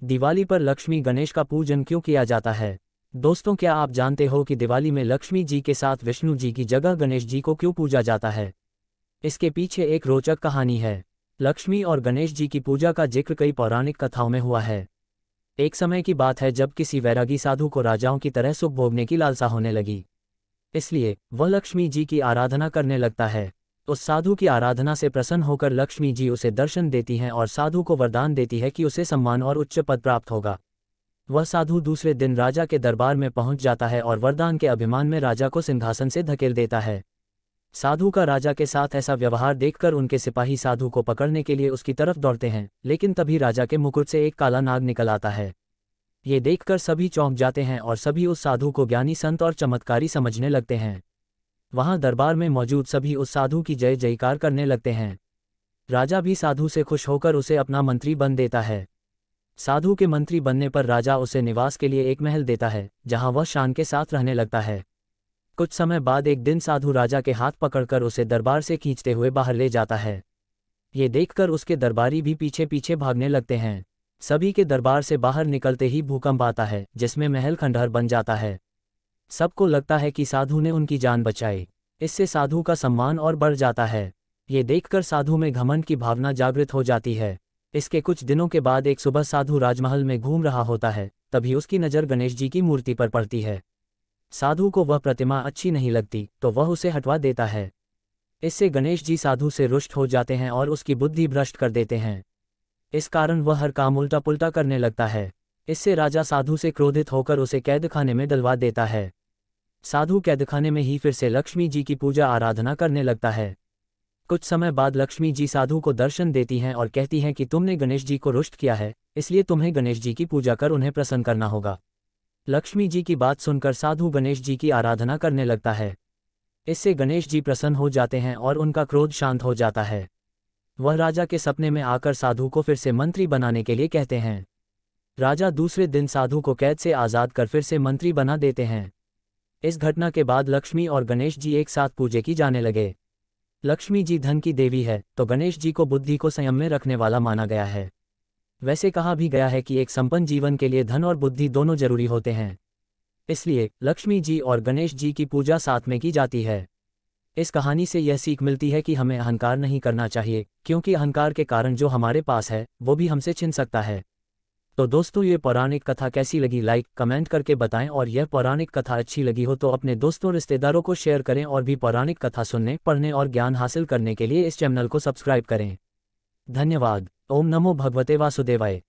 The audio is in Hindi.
दिवाली पर लक्ष्मी गणेश का पूजन क्यों किया जाता है? दोस्तों, क्या आप जानते हो कि दिवाली में लक्ष्मी जी के साथ विष्णु जी की जगह गणेश जी को क्यों पूजा जाता है? इसके पीछे एक रोचक कहानी है। लक्ष्मी और गणेश जी की पूजा का जिक्र कई पौराणिक कथाओं में हुआ है। एक समय की बात है जब किसी वैरागी साधु को राजाओं की तरह सुख भोगने की लालसा होने लगी। इसलिए वह लक्ष्मी जी की आराधना करने लगता है। उस साधु की आराधना से प्रसन्न होकर लक्ष्मी जी उसे दर्शन देती हैं और साधु को वरदान देती है कि उसे सम्मान और उच्च पद प्राप्त होगा। वह साधु दूसरे दिन राजा के दरबार में पहुंच जाता है और वरदान के अभिमान में राजा को सिंहासन से धकेल देता है। साधु का राजा के साथ ऐसा व्यवहार देखकर उनके सिपाही साधु को पकड़ने के लिए उसकी तरफ दौड़ते हैं, लेकिन तभी राजा के मुकुट से एक काला नाग निकल आता है। ये देखकर सभी चौंक जाते हैं और सभी उस साधु को ज्ञानी संत और चमत्कारी समझने लगते हैं। वहां दरबार में मौजूद सभी उस साधु की जय जयकार करने लगते हैं। राजा भी साधु से खुश होकर उसे अपना मंत्री बन देता है। साधु के मंत्री बनने पर राजा उसे निवास के लिए एक महल देता है, जहां वह शान के साथ रहने लगता है। कुछ समय बाद एक दिन साधु राजा के हाथ पकड़कर उसे दरबार से खींचते हुए बाहर ले जाता है। ये देखकर उसके दरबारी भी पीछे पीछे भागने लगते हैं। सभी के दरबार से बाहर निकलते ही भूकंप आता है, जिसमें महल खंडहर बन जाता है। सबको लगता है कि साधु ने उनकी जान बचाई। इससे साधु का सम्मान और बढ़ जाता है। ये देखकर साधु में घमंड की भावना जागृत हो जाती है। इसके कुछ दिनों के बाद एक सुबह साधु राजमहल में घूम रहा होता है, तभी उसकी नज़र गणेश जी की मूर्ति पर पड़ती है। साधु को वह प्रतिमा अच्छी नहीं लगती, तो वह उसे हटवा देता है। इससे गणेश जी साधु से रुष्ट हो जाते हैं और उसकी बुद्धि भ्रष्ट कर देते हैं। इस कारण वह हर काम उल्टा पुल्टा करने लगता है। इससे राजा साधु से क्रोधित होकर उसे कैदखाने में डलवा देता है। साधु कैदखाने में ही फिर से लक्ष्मी जी की पूजा आराधना करने लगता है। कुछ समय बाद लक्ष्मी जी साधु को दर्शन देती हैं और कहती हैं कि तुमने गणेश जी को रुष्ट किया है, इसलिए तुम्हें गणेश जी की पूजा कर उन्हें प्रसन्न करना होगा। लक्ष्मी जी की बात सुनकर साधु गणेश जी की आराधना करने लगता है। इससे गणेश जी प्रसन्न हो जाते हैं और उनका क्रोध शांत हो जाता है। वह राजा के सपने में आकर साधु को फिर से मंत्री बनाने के लिए कहते हैं। राजा दूसरे दिन साधु को कैद से आज़ाद कर फिर से मंत्री बना देते हैं। इस घटना के बाद लक्ष्मी और गणेश जी एक साथ पूजे की जाने लगे। लक्ष्मी जी धन की देवी है, तो गणेश जी को बुद्धि को संयम में रखने वाला माना गया है। वैसे कहा भी गया है कि एक संपन्न जीवन के लिए धन और बुद्धि दोनों जरूरी होते हैं। इसलिए लक्ष्मी जी और गणेश जी की पूजा साथ में की जाती है। इस कहानी से यह सीख मिलती है कि हमें अहंकार नहीं करना चाहिए, क्योंकि अहंकार के कारण जो हमारे पास है वो भी हमसे छिन सकता है। तो दोस्तों, ये पौराणिक कथा कैसी लगी लाइक कमेंट करके बताएं, और यह पौराणिक कथा अच्छी लगी हो तो अपने दोस्तों रिश्तेदारों को शेयर करें, और भी पौराणिक कथा सुनने, पढ़ने और ज्ञान हासिल करने के लिए इस चैनल को सब्सक्राइब करें। धन्यवाद। ओम नमो भगवते वासुदेवाय।